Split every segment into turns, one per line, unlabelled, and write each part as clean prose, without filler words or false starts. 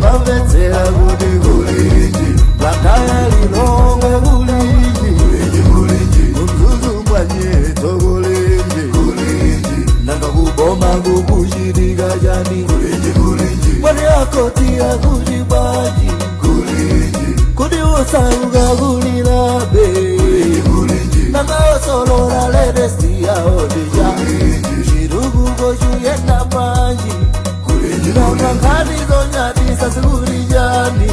kumamvetsera kuti kulinji lakaya lilongwe kulinji kumzuzu mwanyeto kulinji nanga kuboma kukuchitika chani mwani akotia kuti bwanji kuti usauka kulilabe nanga osolola ledesi yaodeja chirukuko chuyenda bwanji nanga nkati zonyatisa sikulijani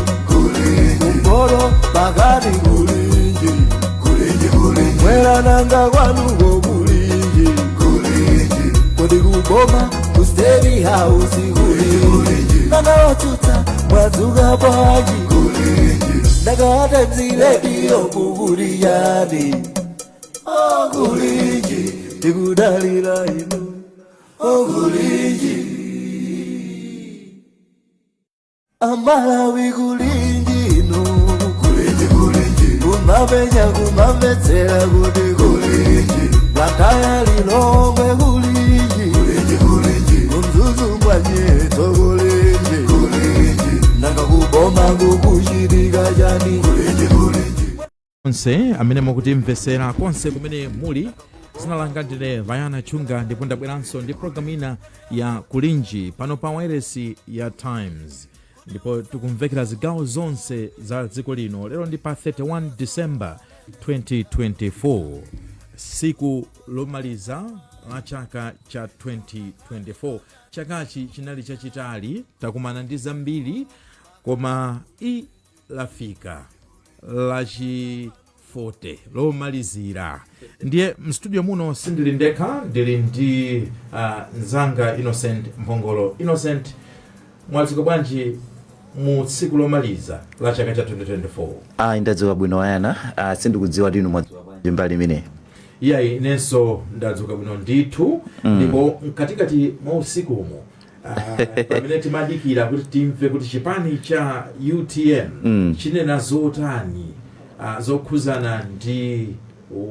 kumbolo pakati kulinji mwera nanga kwanuko kulinji kodi kuboma kusteri hausi kulinji nanga otuta mwadzuka bwanji nanga temziredio kukulijani kulinji tikudalira inu kulinji Amalawi kulinji inu kumapenya kumamvetsera kuti kulinji lakaya lilongwe kulinji kumzuzu mwanyeto kulinji nanga kuboma kukuchitika chani
konse amene mukuti mvesera konse kumene muli zinalanga ndine Vayana Chunga ndipo ndabweranso ndi programu ina ya kulinji pano pa wailesi ya Times ndipo tikumvekera zigawo zonse za dziko lino. Lero ndi pa 31 December 2024 siku lomaliza la chaka cha 2024. Chakachi chinali chachitali, takumana ndi zambiri koma lafika lachi 40 lomalizira. Ndiye mstudio muno sindili ndekha, ndili ndi nzanga Innocent Mphongolo. Innocent, mwadziko bwanji mu tsiku lomaliza la chaka cha 2024?
Ndadziwa bwino Vayana, sindikudziwa tinu mwadziwa bwanji mbali imene.
Iyayi inenso ndadzuka bwino ndithu, ndipo mkatikati mwa usiku umo pamene timadikira kuti timve kuti chipani cha UTM chinena zotani zokhuzana ndi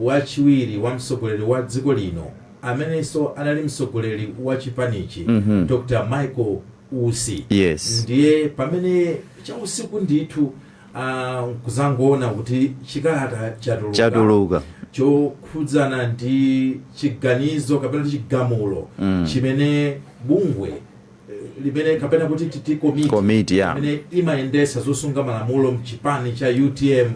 wachiwiri wa mtsogoleri wa dziko lino amenenso anali mtsogoleri wa chipanichi Dr. Michael Ussi.
Yes.
Ndiye pamene cha usiku ndithu kuzangoona kuti chikalata chatuluka chokhudzana ndi chiganizo kapena chigamulo chimene bungwe limene kapena kuti titi komiti imene imayendesa zosunga malamulo mchipani cha UTM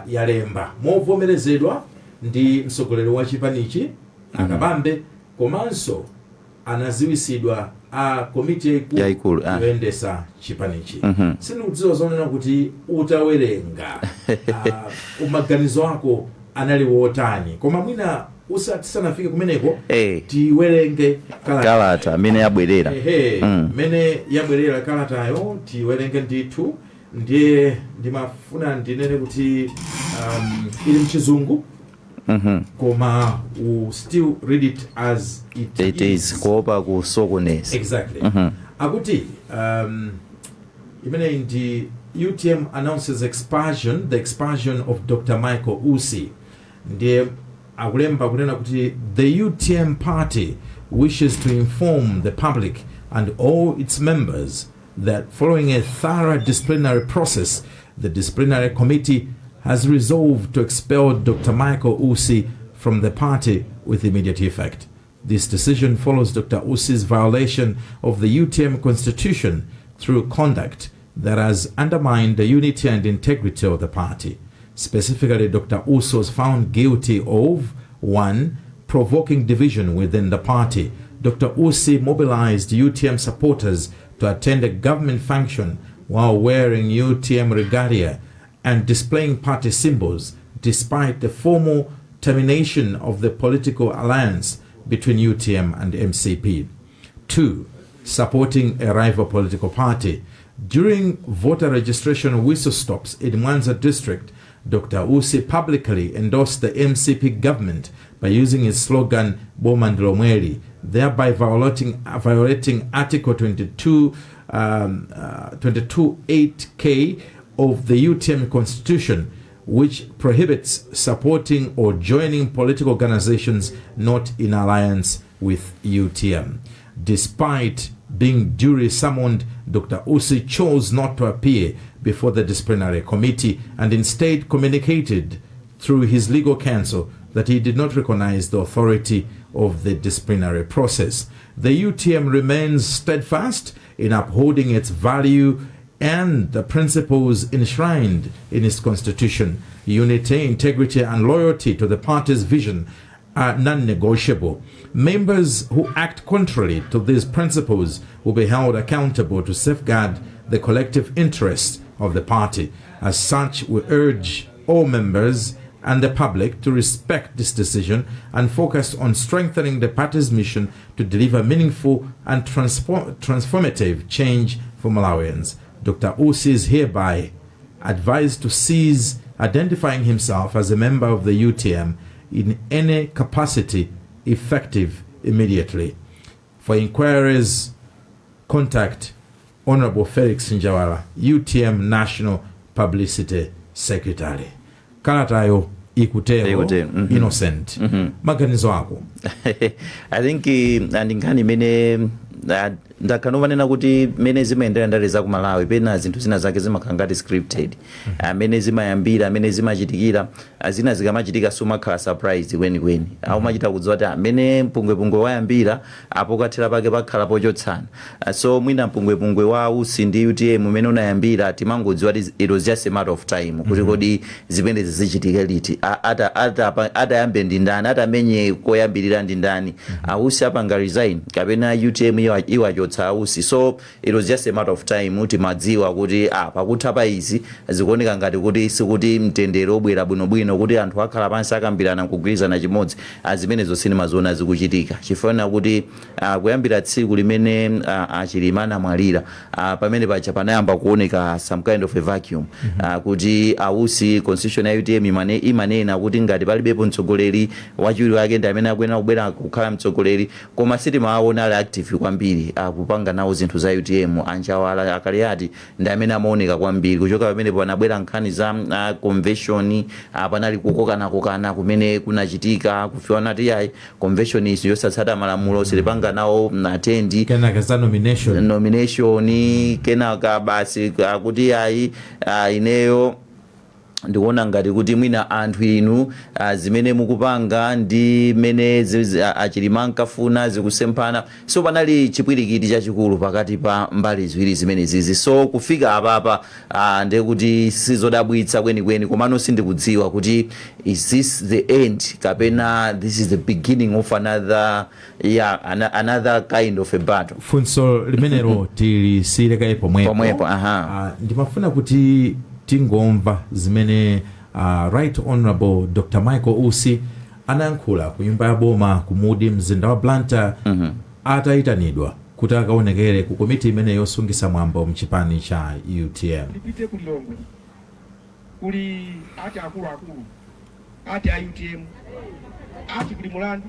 yalemba movomerezedwa ndi mtsogoleri wa chipanichi akabambe komanso anaziwisidwa komiti yaikulu yoyendesa chipanichi. Sindikudziwa zonena kuti utawerenga maganizo ako anali wotani, koma mwina tisanafike kumeneko tiwerenge
kalata mene yabwerera
mene yabwerera kalatayo tiwerenge ndithu. Ndiye ndimafuna ndinene kuti ili mchizungu koma we still read it as it is
kuopa kusokoneza.
Exactly. Akuti imene ndi UTM announces the expulsion of Dr. Michael Ussi. Ndiye akulemba kunena kuti the UTM party wishes to inform the public and all its members that following a thorough disciplinary process, the disciplinary committee has resolved to expel Dr. Michael Ussi from the party with immediate effect. This decision follows Dr. Ussi's violation of the UTM constitution through conduct that has undermined the unity and integrity of the party. Specifically, Dr. Ussi was found guilty of 1. Provoking division within the party. Dr. Ussi mobilized UTM supporters to attend a government function while wearing UTM regalia and displaying party symbols despite the formal termination of the political alliance between UTM and MCP. 2. Supporting a rival political party. During voter registration whistle stops in Mwanza district, Dr. Ussi publicly endorsed the MCP government by using his slogan Bomandlo Mweli, thereby violating Article 22(8)(k) of the UTM Constitution, which prohibits supporting or joining political organizations not in alliance with UTM. Despite Being duly summoned, Dr. Ussi chose not to appear before the disciplinary committee and instead communicated through his legal counsel that he did not recognize the authority of the disciplinary process. The UTM remains steadfast in upholding its value and the principles enshrined in its constitution. Unity, integrity, and loyalty to the party's vision are non-negotiable. Members who act contrary to these principles will be held accountable to safeguard the collective interests of the party. As such, we urge all members and the public to respect this decision and focus on strengthening the party's mission to deliver meaningful and transformative change for Malawians. Dr. Ussi is hereby advised to cease identifying himself as a member of the UTM in any capacity, effective immediately. For inquiries, contact Honorable Felix Njawala, UTM National Publicity Secretary. Kalatayo ikuteo Innocent. Maganizo ako.
I think andingani mene ndakanovanena kuti mene zimaendera ndale za ku Malawi pena zinthu zina zake zimakangati scripted. Mene zimayambira, mene zimachitikira, zina zikamachitika sumakhala surprise kweni. Au machita kudziwa kuti mene mpungwe wayambira apo kathera pake pakhala pochotsana. So mwina mpungwe wa Ussi ndi UTM mene unayambira timangodziwa kuti it was just a matter of time kuti kodi zimene zichitika liti. Atayambe ndi ndani, atamenye koyambirira ndi ndani. Ussi apanga resign kapena UTM iwachotsa Ussi. So it was just a matter of time kuti madziwa kuti pakutha pa izi zikuoneka ngati kuti sikuti mtendere obwera bwinobwino kuti anthu akhala pansi akambirana kugwirizana chimodzi azimene zosini mazoona zikuchitika. Chifukwa kuti kuyambira tsiku limene Chilima anamwalira pamene pacha panayamba kuoneka some kind of a vacuum kuti Ussi constitution ya UTM imanena kuti ngati palibepo mtsogoleri wachiwiri wake ndi amene akuyenera kubwera kukhala mtsogoleri, koma sitimaona ali active kwambiri kupanga nawo zinthu za UTM. Anjawala akaliati ndi amene amaoneka kwambiri kuchoka pamene panabwera nkhani za convention panali kukokana kumene kunachitika kufiwana kuti yayi convention is yosatsata malamulo silipanga nawo attend
kenaka za nomination
kenaka basi kuti yayi ineyo ndikuona ngati kuti mwina anthu inu zimene mukupanga ndi mene Chilima ankafuna zikusempana. So panali chipwirikiti chachikulu pakati pa mbali ziwiri zimene zizi. So kufika apapa ndiye kuti sizodabwitsa kweni komano sindikudziwa kuti is this the end kapena this is the beginning of another kind of a battle.
Funso limenero tilisireka pomwepo. Ndimafuna kuti tingomva zimene Right Honorable Dr. Michael Ussi anayankhula ku nyumba ya boma ku Mudi mzinda wa Blantyre ataitanidwa kuti akaonekere ku komiti imene yosungisa mwambo mchipani cha UTM.
Lipite kulongwe kuli ati akulu ati a UTM ati kuli mulandu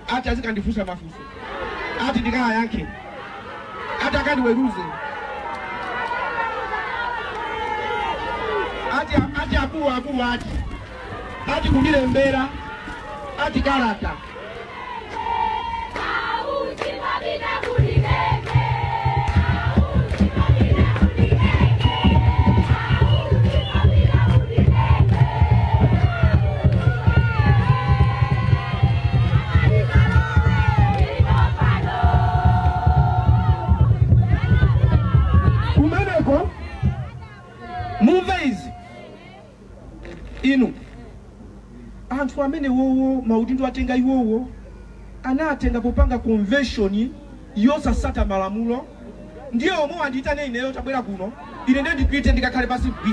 ati azikandifusa mafuso ati ndikaya yake ati akandiweruze ati akulu ati kundilembera ati kalata kumeneko muvezi inu anthu amene wowo maudindo atenga iwowo anatenga popanga convention yosasata malamulo ndiye omwe anditane ineyo tabwera kuno ine ndiye ndipite ndikakhale pasi B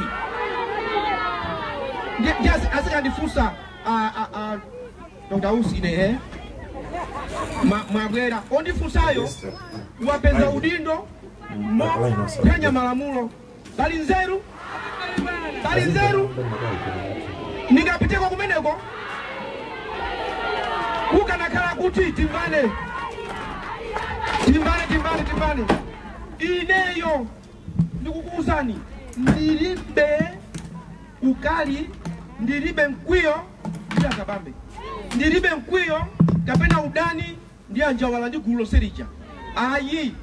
ndiye asikandifusa Dr. Ussi ine mwabwera ondifusayo wapeza udindo kenya malamulo bali nzeru ningapiteko kumeneko kukanakhala kuti timbane ineyo ndikukuuzani ndilibe ukali ndilibe mkwiyo ndi Akabambe ndilibe mkwiyo kapena udani ndi Anjawala ndi gulu loserija ayi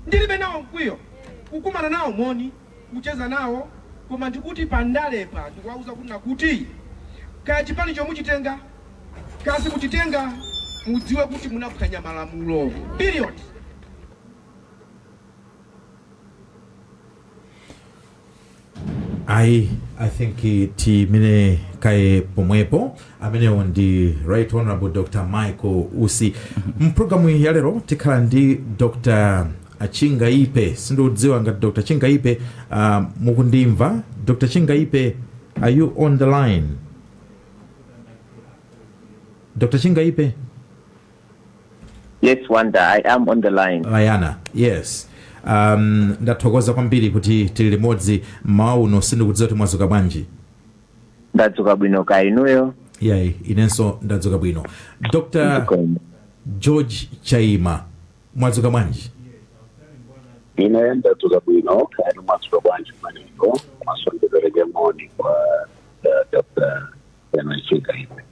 ndilibe nawo mkwiyo kukumana nawo moni kucheza nawo koma ndikuti pandalepa ndikuwauza kuti nakuti kaya chipani chomuchitenga kasi muchitenga mudziwe kuti munaphwanya malamulo period.
I think timine kae pomwepo amenewo ndi Right Honorable Dr. Michael Ussi. Mprogramu ya lero tikhala ndi Dr. Chingaipe. Sindodziwa ngati Dr. Chingaipe mukundimva. Dr. Chingaipe, are you on the line? Dr. Chingaipe?
Yes, Wanda, I am on the line.
Ayana, yes. Ndathokoza kwambiri kuti tili limodzi mauno sindikudziwa kuti mwadzuka bwanji.
Ndadzuka bwino ka inuyo.
Yayi, inenso ndadzuka bwino. Dr. George Chaima, mwadzuka bwanji?
Ine ndadzuka bwino, kaya mwadzuka bwanji maniko, masondereke moni kwa Dr. Chingaipe.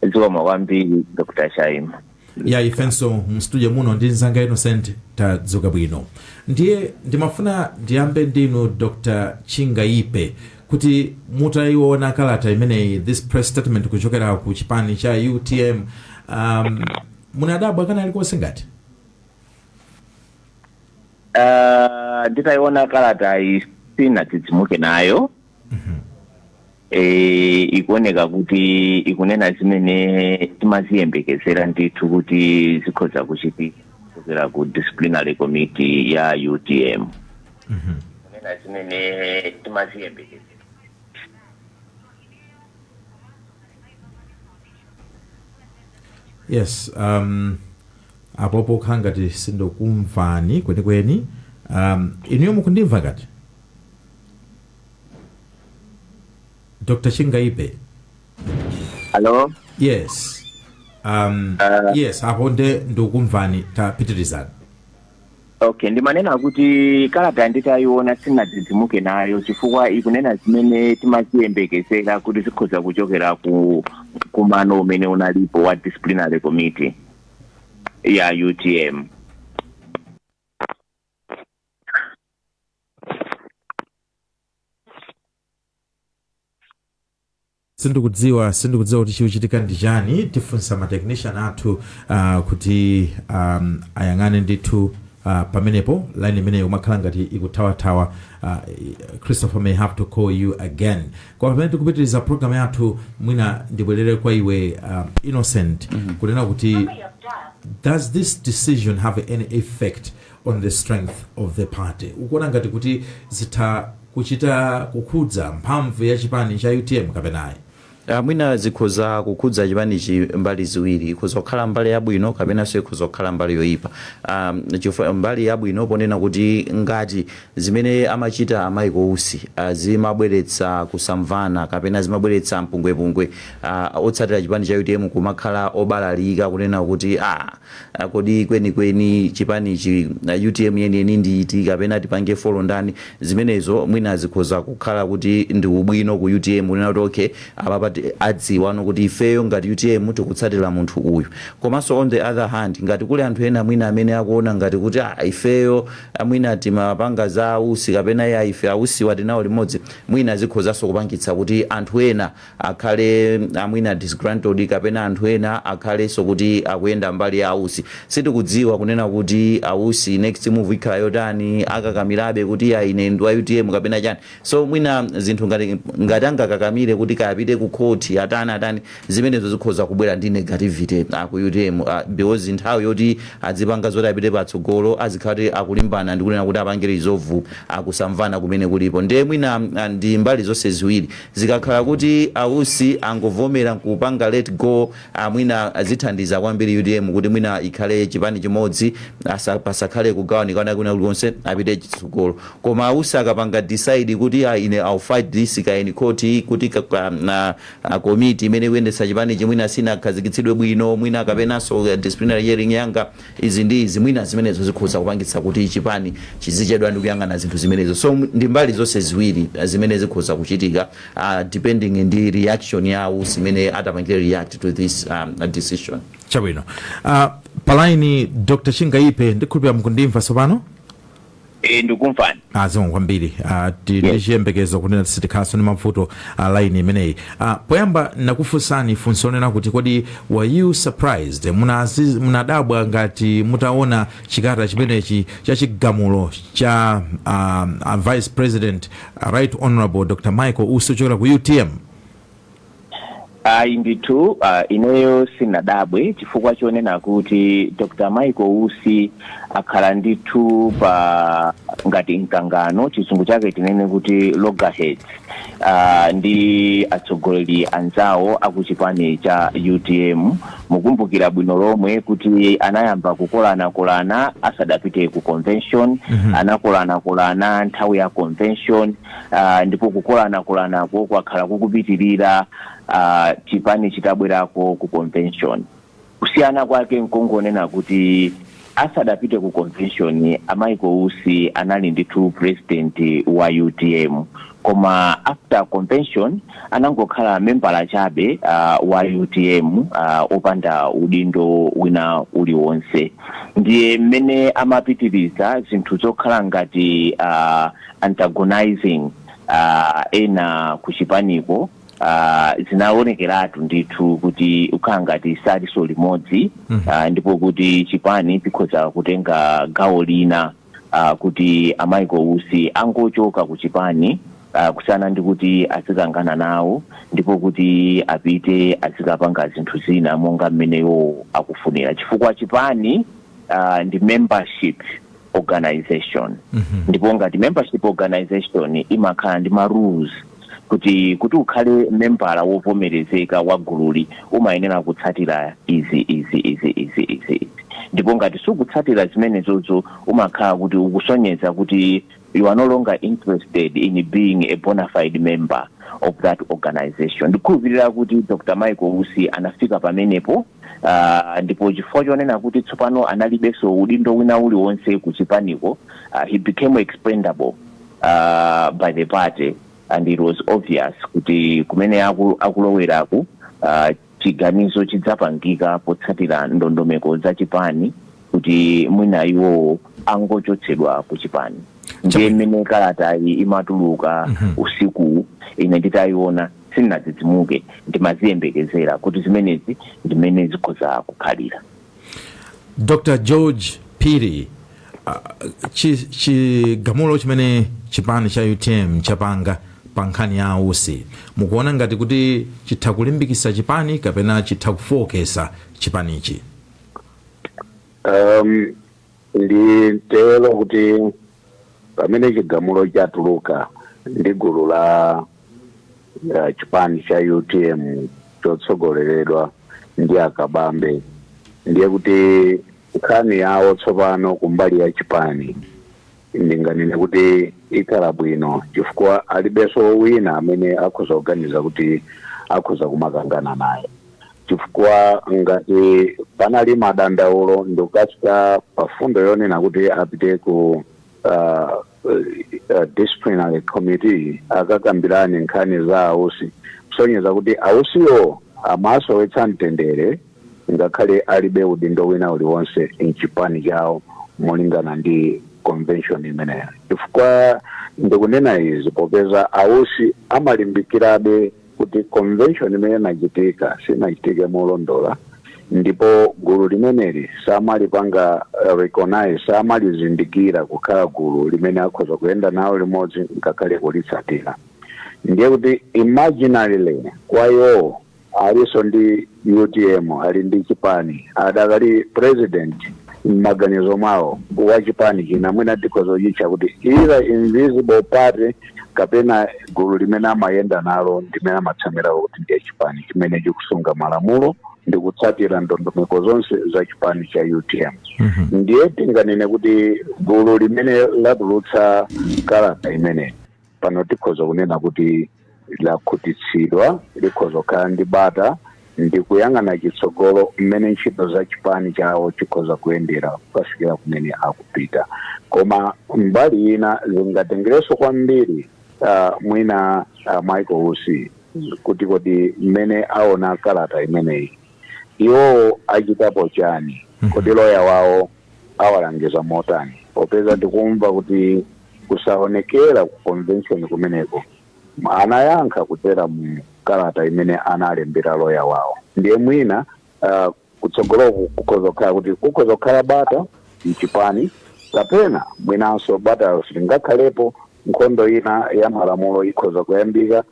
Ndadzuka kwambiri Dr. Chaima.
Ya ifenso mstudio muno ndi nzanga Innocent tadzuka bwino. Ndiye ndimafuna ndiyambe ndinu Dr. Chingaipe kuti mutaiona kalata imeneyi, this press statement kuchokera ku chipani cha UTM, munadabwa kana aliko ngati?
Nditaiona kalata isina tidzimuke nayo. Ikuoneka kuti ikunena zimene timaziyembekezera ndithu kuti zikhoza kuchitika kuchokera ku disciplinary committee ya UTM. Ikunena zimene timaziyembekezera.
Yes, apopo khangati sindokumvani kwenikweni. Inuyo mukundimva ngati? Dr. Chingaipe.
Hello?
Yes. Yes, hapo ndukumvani tapitirizana.
Okay, ndimanena kuti kalata nditaiona sinadzidzimuke nayo chifukwa ikunena zimene timaziyembekezera kuti zikhoza kuchokera ku mano umene unalipo wa disciplinary committee ya UTM.
Sindikudziwa kuti chiuchitika ndi chani. Tifunsa ma technician athu kuti ayang'ane ndithu pamenepo line imeneyo umakhala ngati ikuthawa. Christopher may have to call you again. Kwa pamene tikupitiriza program yathu mwina ndibwerere kwa iwe Innocent kunena kuti does this decision have any effect on the strength of the party? Ukuona ngati kuti zitha kuchita kukhudza mphamvu ya chipani cha UTM kapenayi?
Mwina zikhoza kukhudza chipanichi mbali ziwiri, ikhoza kukhala mbali yabwino kapenanso ikhoza kukhala mbali yoyipa. Mbali yabwino ponena kuti ngati zimene amachita Michael Ussi zimabweretsa kusamvana kapena zimabweretsa mpungwepungwe otsatira chipani cha UTM kumakhala obalalika kunena kuti kodi kwenikweni chipanichi UTM yeniyeni nditi kapena tipange folo ndani. Zimenezo mwina zikhoza kukhala kuti ndi ubwino ku UTM kunena kuti okay apapa adziwa kuti ifeyo ngati UTM tikutsatira munthu uyu. Komanso on the other hand ngati kuli anthu ena mwina amene akuona ngati kuti ifeyo mwina timapanga za Ussi kapena ya ife Ussi watinawo limodzi, mwina zikhozanso kupangitsa kuti anthu ena akhale mwina disgruntled kapena anthu ena akhalenso kuti akuyenda mbali ya Ussi. Sitikudziwa kunena kuti Ussi next move ikhala yotani, akakamirabe kuti ine ndi wa UTM kapena chani. So mwina zinthu ngati angakakamire kuti kapite ku court atani zimenezo zikhoza kubwera ndi negativity ku UTM because nthawi yoti adzipanga zoti apite patsogolo azikhati akulimbana ndi kunena kuti apangire izovu akusamvana kumene kulipo. Ndiye mwina ndi mbali zonse ziwiri zikakhala kuti Ussi angovomera kupanga let go, mwina azithandiza kwambiri UTM kuti mwina ikhale chipani chimodzi pasakhale kugawanikana kuna kulikonse apite chitsogolo. Koma Ussi akapanga decide kuti ine I'll fight this in court kuti komiti imene kuyendetsa chipani mwina sina khazikitsidwe bwino, mwina kapenanso disciplinary hearing yanga izi ndi izi, mwina zimenezo zikhoza kupangitsa kuti chipani chizichedwa ndi kuyang'ana zinthu zimenezo. So ndi mbali zonse ziwiri zimene zikhoza kuchitika depending ndi reaction yawo zimene atapangire react to this decision.
Chabwino. Palaini Dr. Chingaipe ndikhulupira mukundimva sopano?
Ndikumvani.
Zomwe kwambiri. Tiniyembekezo kunena sitikhaso ni mavuto line imeneyi. Poyamba nakufunsani funso nena kuti kodi were you surprised? Munadabwa ngati mutaona chikata chimenechi cha chigamulo cha Vice President Right Honorable Dr. Michael Ussi ochokera ku UTM?
Inditu ineyo sinadabwe chifukwa chonena kuti Dr. Michael Ussi akhala ndithu pa ngati mkangano, chisungu chake tinene kuti loggerheads ndi atsogoleri anzawo akuchipani cha UTM. Mukumbukira bwino lomwe kuti anayamba kukolana asadapite ku convention, anakolana nthawi ya convention, ndipo kukolana kwakhala kukupitirira chipani chitabwerako ku convention. Kusiyana kwake nkongonena kuti asadapite ku convention Michael Ussi anali ndithu president wa UTM, koma after convention anangokhala member chabe wa UTM opanda udindo wina uliwonse. Ndiye mmene amapitiriza zinthu zokhala ngati antagonizing ena kuchipaniko zinaonekeratu ndithu kuti ukhala ngati saliso limodzi, ndipo kuti chipani pikhoza kutenga gawo lina kuti Michael Ussi angochoka ku chipani kusana ndi kuti azikangana nawo, ndipo kuti apite azikapanga zinthu zina monga mmeneyo akufunira, chifukwa chipani ndi membership organization. Ndipo ngati membership organization imakhala ndi ma rules kuti ukhale membala wovomerezeka wa gululi umayenera kutsatira izi. Ndipo ngati sukutsatira zimenezozo umakhala kuti ukusonyeza kuti you are no longer interested in being a bona fide member of that organization. Ndikukhulupirira kuti Dr. Michael Ussi anafika pamenepo, ndipo chifukwa chonena kuti tsopano analibenso udindo wina uliwonse kuchipaniko, he became expendable by the party, and it was obvious kuti kumene akuloweraku chiganizo chidzapangika potsatira ndondomeko za chipani kuti mwina iwo angochotsedwa ku chipani. Ndiye mmene kalata imatuluka usiku ine nditayiona sinadzidzimuke, ndimaziyembekezera kuti zimenezi ndimene zikhoza kukhalira.
Dr. George Phiri, chigamulo chimene chipani cha UTM chapanga pa nkhani ya Ussi, mukuona ngati kuti chitha kulimbikitsa chipani kapena chitha kufokesa chipanichi?
Ndi telo kuti pamene chigamulo chatuluka ndi gulu la chipani cha UTM chotsogoleredwa ndi akabambe, ndiye kuti nkhani yawo tsopano kumbali ya chipani ndinganene kuti ikhala bwino, chifukwa alibenso wina amene akhoza kuganiza kuti akhoza kumakangana naye, chifukwa ngati panali madandaulo ndikukafika pafundo yonena kuti apite ku disciplinary committee akakambirane nkhani za Ussi, kusonyeza kuti Ussiyo amasowetsa mtendere ngakhale alibe udindo wina uliwonse mchipani chawo molingana ndi convention imeneyo. Chifukwa ndikunena izi popeza Ussi amalimbikirabe kuti convention imene inachitika sinachitike molondola, ndipo gulu limeneli samalipanga recognize, samalizindikira kukhala gulu limene akhoza kuyenda nawo limodzi ngakhale kulitsatira. Ndiye kuti imaginarily kwa iwo aliso ndi UTM ali ndi chipani, adakali president m'maganizo mwawo wa chipani china mwina tikhoza kuchitcha kuti either invisible party kapena gulu limene amayenda nalo ndimene amatsamirawo kuti ndiye chipani chimene chikusunga malamulo ndi kutsatira ndondomeko zonse za chipani cha UTM. Ndiye tinganene kuti gulu limene latulutsa kalata imene pano tikhoza kunena kuti lakhutitsidwa likhoza kukhala ndi bata ndi kuyang'ana chitsogolo mmene ntchito za chipani chawo chikhoza kuyendera kukafikira kumene akupita. Koma mbali ina zingatengereso kwambiri mwina Michael Usi kuti kodi mmene aona kalata imeneyi iwo achitapo chani, kodi loya wawo awalangiza motani, popeza ndikumva kuti kusaonekera ku convention kumeneko anayankha kutera mu kalata imene analembera loya wawo. Ndiye mwina kutsogoloku kukhoza kukhala kuti kukhoza kukhala bata mchipani kapena mwinanso bata lingakhalepo nkhondo ina ya malamulo ikhoza kuyambika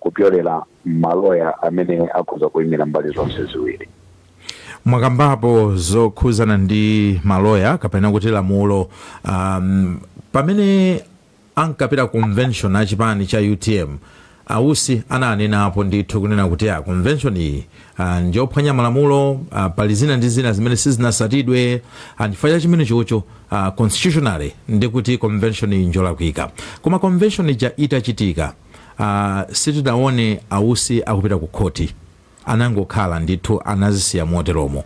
kupyolera maloya amene akhoza kuyimira mbali zonse ziwiri.
Mwakambapo zokhuzana ndi maloya kapena kuti lamulo pamene ankapita convention a chipani cha UTM Ausi ananenapo ndithu kunena kuti convention iyi njophwanya malamulo pali zina ndi zina zimene sizinasatidwe chifukwa cha chimene chocho constitutionally ndi kuti convention iyi njolakwika. Koma convention ija itachitika sitinaone Ausi akupita ku khoti, anangokhala ndithu anazisiya moteromo.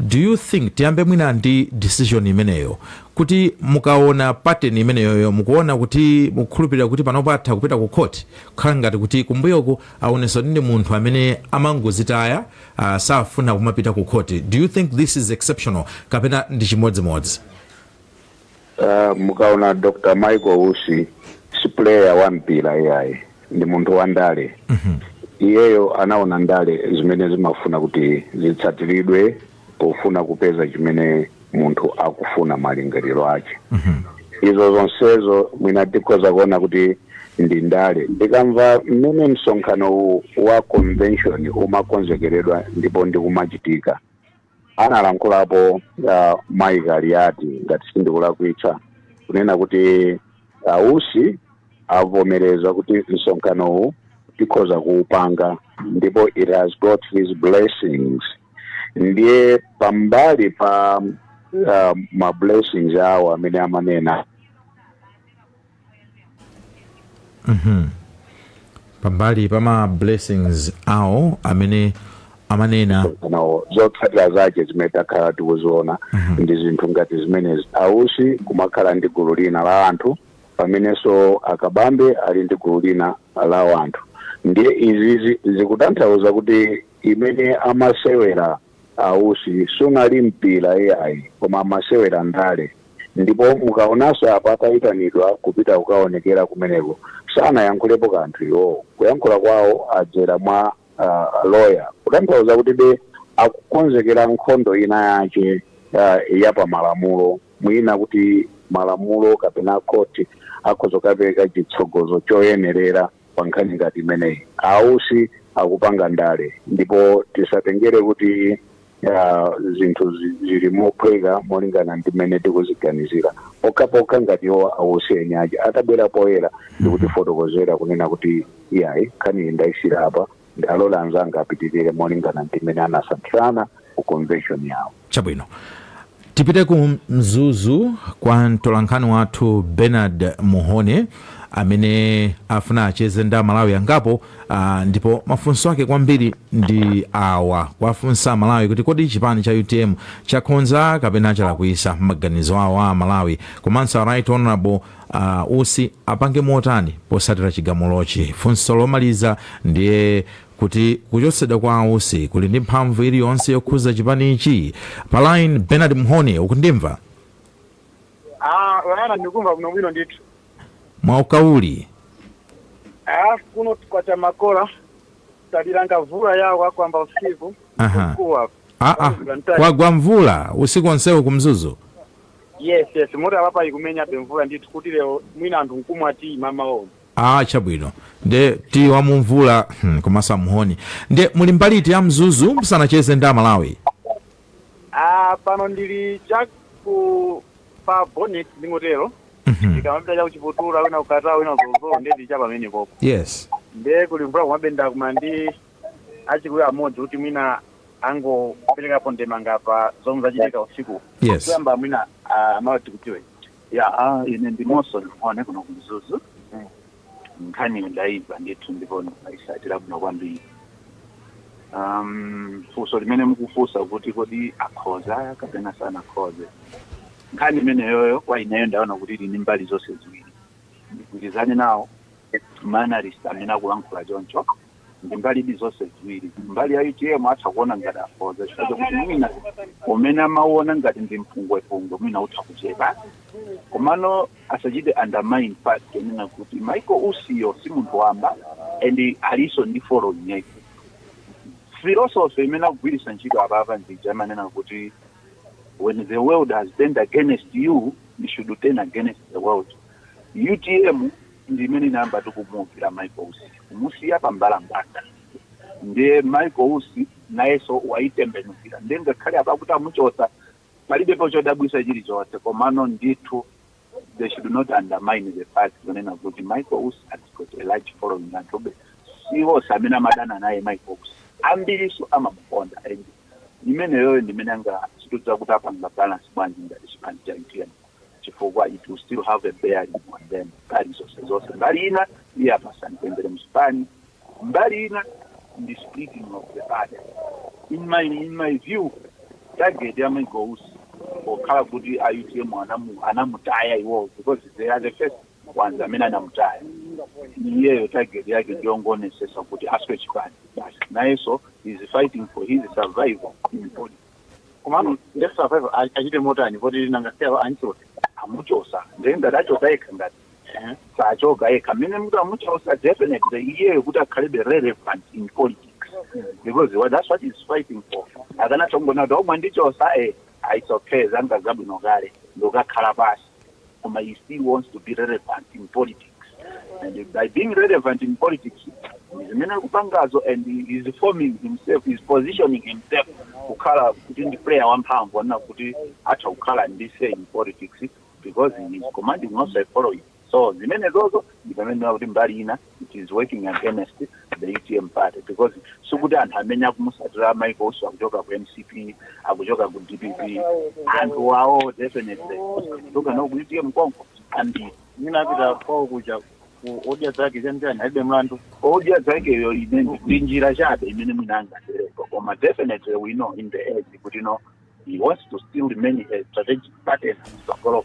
Do you think tiyambe mwina ndi decision imeneyo kuti mukaona pattern imeneyo mukuona kuti mukhulupirira kuti panopo atha kupita ku court kukhala ngati kuti kumbuyoko aonesa ndi munthu amene amangozitaya safuna kumapita ku court? Do you think this is exceptional kapena ndi chimodzimodzi?
Mukaona Dr. Michael Usi si player wa mpira yayi, ndi munthu wa ndale. Iyeyo anaona ndale zimene zimafuna kuti zitsatiridwe pofuna kupeza chimene munthu akufuna malingaliro ake. Izo zonsezo mwina tikhoza kuona kuti ndi ndale. Ndikamva mmene msonkhano wa convention umakonzekeredwa ndipo ndikumachitika, analankhulapo Mike Aliati ngati sindikulakwitsa kunena kuti Ausi avomereza kuti msonkhano tikhoza kuupanga ndipo it has got his blessings. Ndiye pambali pa ma blessings awo amene amanena
pambali pa ma blessings awo amene amanena
zotsatira zake zimene takhala tikuziona ndi zinthu ngati zimenezi. Ausi kumakhala ndi gulu lina la anthu pamenenso akabambe ali ndi gulu lina la anthu. Ndiye izizi zikutanthauza kuti imene amasewera Ausi sunali mpira yayi koma amasewera ndale. Ndipo mukaonanso apa atayitanidwa kupita kukaonekera kumeneko sanayankhulepo kanthu iwo, kuyankhula kwawo adzera mwa lawyer, kutanthauza kuti be akukonzekera nkhondo ina yake ya pa malamulo, mwina kuti malamulo kapena koti akhoza kupereka chitsogozo choyenerera pa nkhani ngati imeneyi. Ausi akupanga ndale, ndipo tisatengere kuti zinthu zili mophweka molingana ndi mmene tikuziganizira. Okapokha ngati iwo Ausi enyaji atabwera poyera ndikuti fotokozera kunena kuti iyayi nkhani ndayisira apa ndalola anzanga apitirire molingana ndi mmene anasankhirana ku convention yawo.
Chabwino, tipite ku Mzuzu kwa mtolankhani wathu Bernard Muhone amene afuna acheze nda Malawi angapo, ndipo mafunso ake kwambiri ndi awa kwafunsa Malawi kuti kodi chipani cha UTM chakhonza kapena chalakwisa maganizo awo a Malawi, komanso right honorable Usi apange motani posatira chigamulochi. Funso lomaliza ndiye kuti kuchotsedwa kwa Ausi kuli ndi mphamvu iliyonse yokhuza chipani ichi. Pa line Bernard Muhone, ukundimva?
Wana ndikumva kuno bwino ndithu.
Mwaukauli
kuno kwa makola taliranga mvula yawo kwamba usiku kuwa
kwagwa mvula usiku onsewo ku Mzuzu?
Yes mura papa ikumenya mvula ndithu kuti leo mwina anthu mkumwa ati mama wao.
Chabwino, nde ti wa mvula komasa Muhoni. Nde muli mbaliti ya Mzuzu musanacheze nda Malawi?
Pano ndili chaku pa bonnet ndingotero. Ndikamapita cha kuchiputura wina ukatao wina zozo ndedi chapa mene koko.
Yes.
Nde kulimbura kumabenda kumandi achikuya amodzi kuti mwina ango peleka ponde mangapa zomwe zachitika usiku.
Yes.
Kuyamba mwina amati kutiwe. Ine ndi Monson Muhone kuno ku Mzuzu. nkhani ndayimva ndithu ndipo ndayisatira bwino kwambiri. Funso limene mukufunsa kuti kodi akhoza kapena sanakhoze, nkhani imeneyoyo kwa ineyo ndaona kuti ili ndi mbali zonse ziwiri. Ndigwirizane nawo manalist amene akulankhula choncho, ndi mbali zonse ziwiri. Mbali ya UTM atha kuona ngati akhoza chifukwa kuti mwina umene amaona ngati ndi mpungwepungwe mwina utha kuchepa, komano asachite undermine fact yonena kuti Michael Usiyo si munthu wamba and aliso ndi following yake. Philosophy imene akugwiritsa ntchito apapa ndija amanena kuti when the world has turned against you, you should turn against the world. UTM ndi imene inayamba tikumuukira Michael Usi, kumusiya pambalambanda. Ndiye Michael Usi nayeso waitembenukira, ndiye ngakhale apakuti amuchosa palibepo chodabwisa chilichonse, komano ndithu they should not undermine the fact kunena kuti Michael Usi has got a large following anthu siwo samene amadana naye Michael Usi ambiriso amamukonda and imeneyo ndimene anga chitudza kuti apanga balance bwanji ngati chipani cha UTM chifukwa it will still have a bearing on them mbali zonse. Mbali ina iye apasani kuendere mchipani, mbali ina ndi splitting of the party. In my view target ya Michael Usi okhala kuti a UTM anamutaya iwo because they are the first ones amene anamutaya. Iyeyo target yake ndiyongonesesa kuti aswe chipani basi nayeso is fighting for his survival in politics.
Komano nde survival achite motani kuti nangaseva anchote amuchosa ndenga dachoka eka ngati sachoka eka mene mtu amuchosa definitely iyeyo kuti akhalibe relevant in politics because that's what he's fighting for. Akana chongona kuti omwe ndichosa it's okay zanga zabwino kale ndokakhala basi koma he still wants to be relevant in politics. And by being relevant in politics, he's kupangazo and he is forming himself, he's positioning himself kukhala kuti ndi player wamphamvu wana kuti atha kukhala ndise in politics because he is commanding also a following. So zimene zozo ndipamene kuti mbali ina it is working against the UTM party because sukuti anthu amene akumusatira Michael Usi akuchoka ku MCP akuchoka ku DPP anthu wawo definitely kuchoka no ku UTM konko and ninapita kwa kuja odia zake zenzani haibe mlandu
odia zake yo ndi njira chabe imene mwinanga sereko koma definitely we know in the edge kuti no he wants to still remain a strategic partner so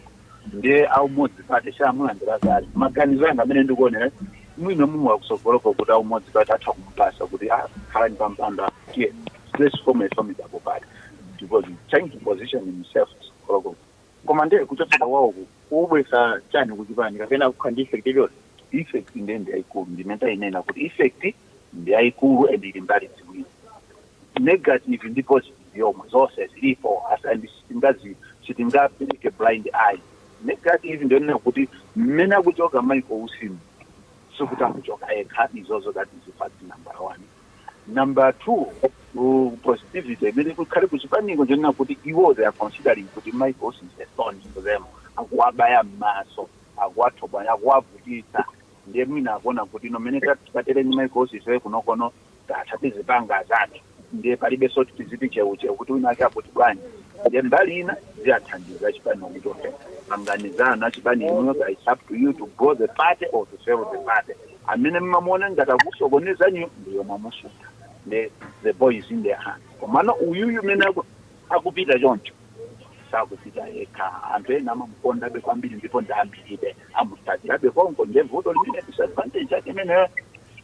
ndiye au modzi pate shamulandira kale maganizo anga amene ndikuonera mwina mumwe wakusogoloko kuti au modzi pate atha kumupasa kuti khalani pampanda here let's form a formidable party because he's trying to position himself koloko
koma ndiye kuchotsa wawo kubwesa chani kuchipani kapena kukhandi effect iliyonse
effect ndende ayikulu ndimenta inena kuti effect ndi ayikulu and ili mbali ziwiri negative ndi positive yomwe zonse zilipo asandi sitingapeleke blind eye. Negative ndio nina kuti mmene akuchoka Michael Usi sokuti akuchoka eka izozo that is fact number 1. Number 2 positivity imene kukhale kuchipaniko ndio nina kuti iwo they are considering kuti Michael Usi is a thorn to them akuwabaya maso akuwathoba akuwavutisa ndiye mina akuona kuti no mmene tatere ni Michael Usi sewe kunokono tathathe zipanga zake ndiye palibe soti tiziti cheuche kuti unake akuti bwani ndiye mbali ina ziyathandiza chipani ukuthi anganizana chipani ino it's up to you to go the party or to serve the party amene mmamona ngata kusokoneza nyo ndiyo mamusuka the boy is in their hands komano uyu mene akupita choncho sakupita eka anthu ena amamukonda be kwambiri ndipo ndambiribe amustati abe konko nje vuto limene disadvantage yake mene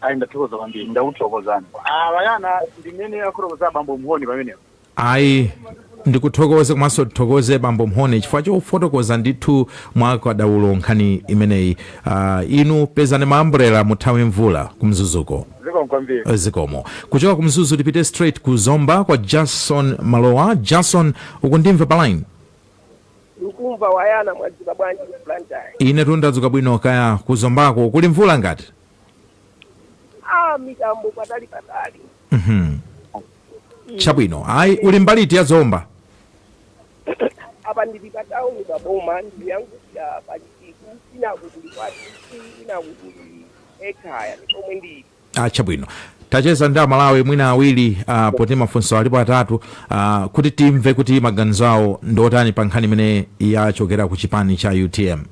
aindathokoza kwambiri ndakuthokozani vayana ndimene akuthokoza bambo Mhoni pamenepo
ayi ndikuthokoze komanso tithokoze bambo Mhoni chifukwa chofotokoza ndithu mwakadaulo nkhani imeneyi. Inu pezani maambrela muthawe mvula kumzuzuko zikomo kuchoka kumzuzu tipite straight ku Zomba kwa Jason Malowa. Jason ukundimva pa line?
Ukumva wayana mwadziba bwanji plantai
ine tundadzuka bwino kaya ku Zombako kuli mvula ngati
mitambo patali
chabwino ayi uli mbaliti ya Zomba
apa ndili patauni paboma ndili yangu ya pachitiku inakuti kwati inakuti ekhaya ndikomwe ndili
chabwino tacheza ndi Amalawi mwina awiri poti mafunso alipo atatu kuti timve kuti maganizo awo ndotani pa nkhani imene yachokera ku chipani cha UTM.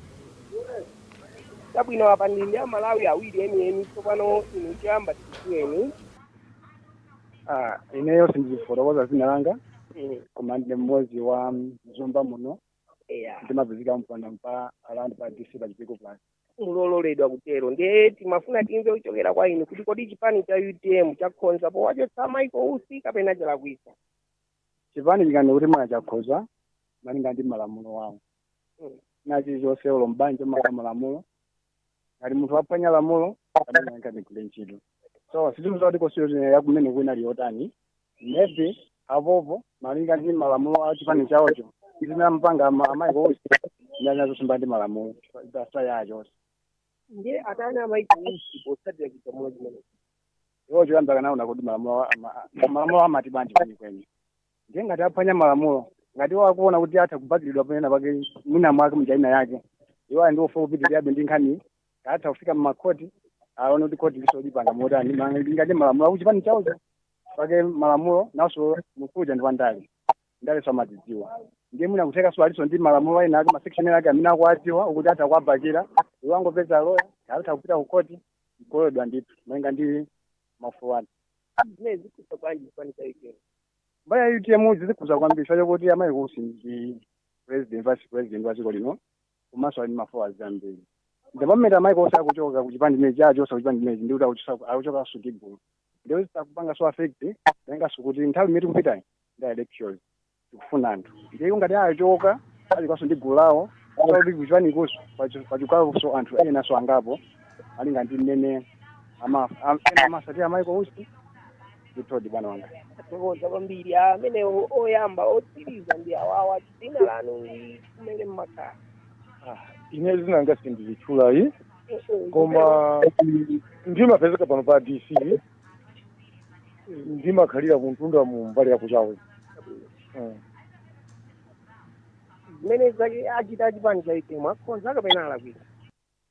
Tabwino apa ndili ya Malawi awiri eni tsopano inu choyamba tikueni.
Ineyo sindifotokoza zina langa koma ndi mmodzi wa Zomba muno ndimapezeka mpanda mpa around pa DC pa Chipiko Plus.
Mulololedwa kutero ndiye timafuna timve kuchokera kwa inu kuti kodi chipani cha UTM chakhoza powachotsa Michael Usi kapena chalakwisa.
Chipani chikani kuti mwana chakhoza malinga ndi malamulo wawo nachi zonse ulo mbanja malamulo ali munthu aphwanya lamulo amene angagwire ntchito. So sitimuza kuti constitution yakumene kwina liyotani maybe avovo malinga ndi malamulo a chipani chawocho izina mpanga Michael Usi nyanyazo simba ndi malamulo dasa yacho.
Ndiye atani Michael Usi posadya chisomo chimene.
Yo choyamba kanaona kuti malamulo amati bandi kwenikweni. Ndiye ngati aphwanya malamulo ngati wakuona kuti atha kubadilidwa pena pake mwina mwake mjaina yake iwo ndio fo kupitira ndi nkhani atha kufika mmakoti aone kuti koti lisodipanga motani ngati malamulo akuchipani chawocho pake malamulo naso mukuja ndi wandali ndale samatidziwa ndiye mwina kuteka so aliso ndi malamulo ena ake masection yake amene akuatiwa ukuthi atha kwabakira iwo angopeza loya atha kupita ku koti koyedwa ndithu mwenga ndi mafuwani
zimezi kusokwanje chipani cha UTM.
Mbaya UTM zikuza kwambisha yokuti Michael Usi ndi president vice president wa dziko lino komanso ali mafuwa zambiri. Ndipameta Michael Usi akuchoka kuchipani chimene chacho kuchipani chimene ndi kuti akuchoka sukibulu. Ndiyo sakupanga so affect nenga sukuti nthawi imene tikupita ndi elections tikufuna anthu. Ndiye ngati achoka ali kwaso ndi gulu lawo kuti kuchipani kuso pachukalo so anthu ena so angapo ali ngati mmene amasati a Michael Usi nditodi bwana wanga.
Tokoza kwambiri amene oyamba otsiriza ndi awawa dzina lanu ndi kumene mmakhala.
Ine zina nga sindilichulayi koma ndimapezeka pano pa DC ndimakhalira kuntunda mu mbali ya kuchawe.
Zimene zake achita chipani cha UTM akhonza kapena alakwisa.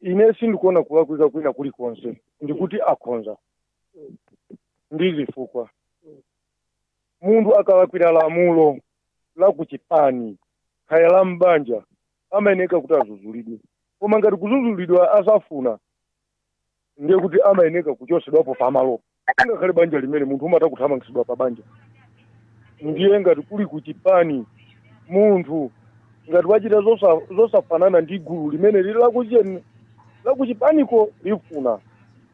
Ine sindikuona kulakwika kwina kulikonse ndikuti akhonza ndizifukwa munthu akalakwira lamulo la kuchipani khaya la mbanja amayeneka kuti azuzulidwe koma ngati kuzuzulidwa asafuna ndiye kuti amayeneka kuchosedwapo pamalo ngakhale banja limene munthu umata kuthamangisidwa pa banja. Ndiye ngati kuli kuchipani munthu ngati wachita zosafanana ndi gulu limene lili la kuchipaniko lifuna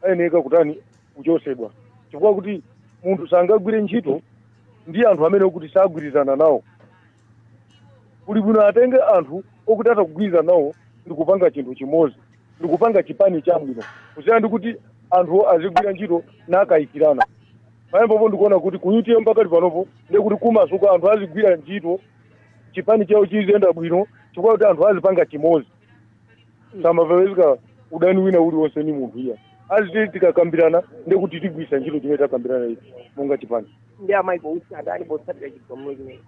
ayeneka kutani kuchosedwa chifukwa kuti munthu sangagwire ntchito ndi anthu amene okuti sagwirizana nawo. Kuli bwino atenge anthu okuti atakugwirizana nawo ndikupanga chinthu chimodzi ndikupanga chipani chabwino kusiyana ndi kuti anthu azigwira ntchito nakayikirana. Pamene ndikuona kuti ku UTM pakali panopo ndiye kuti kumasuka anthu azigwira ntchito chipani chawo chiziyenda bwino chifukwa kuti anthu azipanga chimodzi samapezeka udani wina uliwonse ni munthu iya aziti tikakambirana ndiye kuti tigwisa ntchito chimene takambirana ichi monga chipani.
Ndi Michael Usi adani posadya chisomo chimene.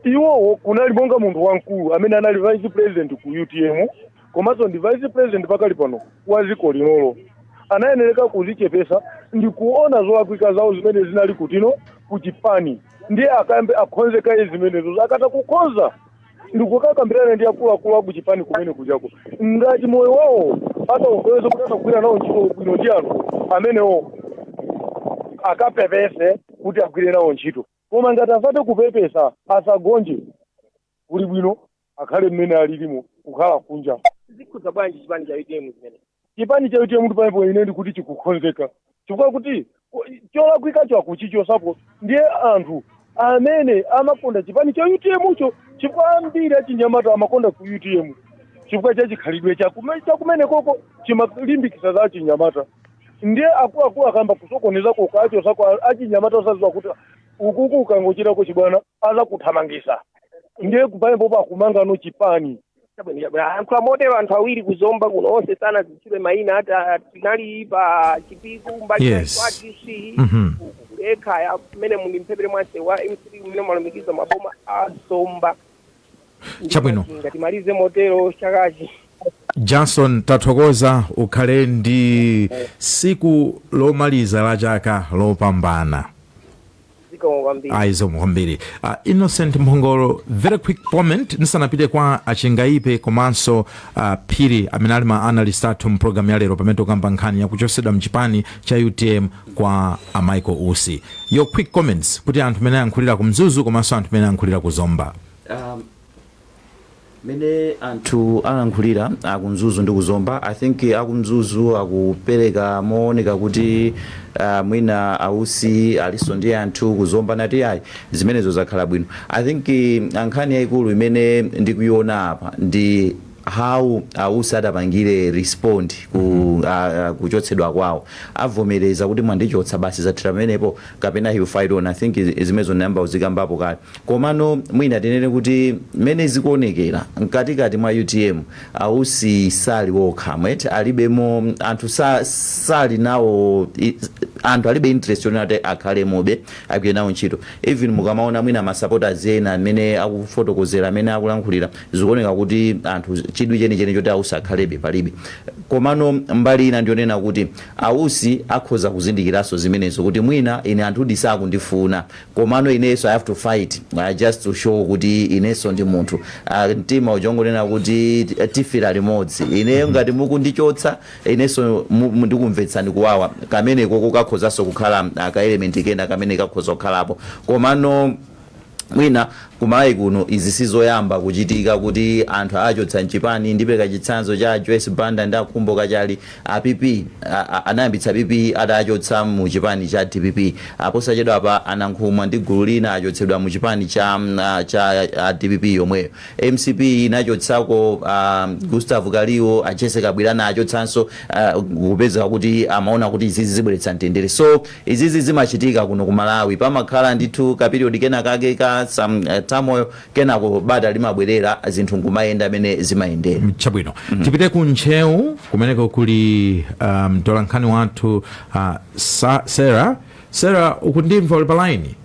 Iwowo kunali monga munthu wamkulu amene anali vice president ku UTM komanso ndi vice president pakali pano wa dziko linolo anayenereka kuzichepesa ndi kuona zolakwika zawo zimene zinali kutino kuchipani ndiye akambe akhonzeka zimenezo akata kukhonza ndikukakambirana ndi akuluakulu a kuchipani kumene kujako ngati moyo wawo ataweza kuti atagwira nawo ntchito bwino ndi anthu amenewo akapepese kuti agwire nawo ntchito koma ngati asate kupepesa asagonje kuli bwino akhale mmene alilimo kukhala kunja.
Zikhuza bwanji chipani cha UTM zimene.
Chipani cha UTM pamene ine ndikuti chikukhonzeka chifukwa kuti cholakwikacho akuchichosapo ndiye anthu amene amakonda chipani cha UTM cho chifukwa ambiri achinyamata amakonda ku UTM chifukwa cha chikhalidwe chakumene koko chimalimbikisa za achinyamata ndiye akuluakulu akamba kusokoneza kokacho sako achinyamata osaziwa kuti ukuku ukangochirako chibwana aza kuthamangisa ndiye kupamene akumanga no chipani.
Ankhula modelo anthu awiri kuzomba kuno onse sana zichire mayina ati tinali pa Chipiko mbali kwa DC ekhaya mmene muli mphepere mwanse wa MC mmene malumikiza maboma azomba.
Chabwino
ngatimalize modelo chakachi.
Johnson tathokoza ukhale ndi siku lomaliza la chaka lopambana.
zikomo kwambiri.
Zikomo kwambiri. Innocent Mphongolo, very quick comment nisanapite kwa Achingaipe komanso Phiri amene ali ma analyst athu mu program ya lero pamene tikamba nkhani yakuchosedwa mchipani cha UTM kwa Michael Usi. Your quick comments kuti anthu amene ayankhulira ku Mzuzu komanso anthu amene ayankhulira ku Zomba.
Mene anthu ayankhulira ku Mzuzu ndi ku Zomba, I think aku Mzuzu akupereka mooneka kuti mwina Ausi aliso ndi anthu ku Zomba nati ayi zimenezo zakhala bwino. I think nkhani yayikulu imene ndikuiona apa ndi how Ausi adapangire respond kuchotsedwa kwawo. Avomereza kuti mwandichotsa basi zathira pamenepo kapena he will fight on. I think zimezo namba uzikambapo kale. Komano mwina tinene kuti mene zikuonekera mkatikati mwa UTM Ausi sali wokha mwete alibemo anthu sali nawo anthu alibe interest yonati akhale mobe agwire nawo ntchito. Even mukamaona mwina ma supporters ena amene akufotokozera amene akulankhulira zikuoneka kuti anthu chidwi chenicheni choti Ausi akhalebe palibe. Komano mbali ina ndionena kuti Ausi akhoza kuzindikiranso zimenezo kuti mwina ine anthu disakundifuna komano ineso I have to fight just to show kuti ineso ndi munthu mtima ujongonena kuti tifira limodzi ine ngati mukundichotsa ineso ndikumvetsani kuwawa kamene koko kakhozanso kukhala ka element kena kamene kakhoza kukhalapo. Komano mwina kumalayi kuno izi sizoyamba kuchitika kuti anthu achotsa mchipani. Ndipereka chitsanzo cha Joyce Banda ndi akhumbo chali PP anayambitsa PP adachotsa mu chipani cha DPP posachedwa apa anankhumwa ndi gulu lina achotsedwa mu chipani cha DPP yomweyo. MCP inachotsako Gustavo Kaliwo Achese Kabwirana achotsanso kupeza kuti amaona kuti izizi zibweretsa mtendere. So izizi zimachitika kuno ku Malawi pamakhala ndithu ka period kena kake ka some tamoyo kenako bada limabwerera zinthu ngumayenda amene zimayendera.
Chabwino. Tipite ku Nchewu kumeneko kuli mtolankhani wathu Sarah ukundimva uli pa line?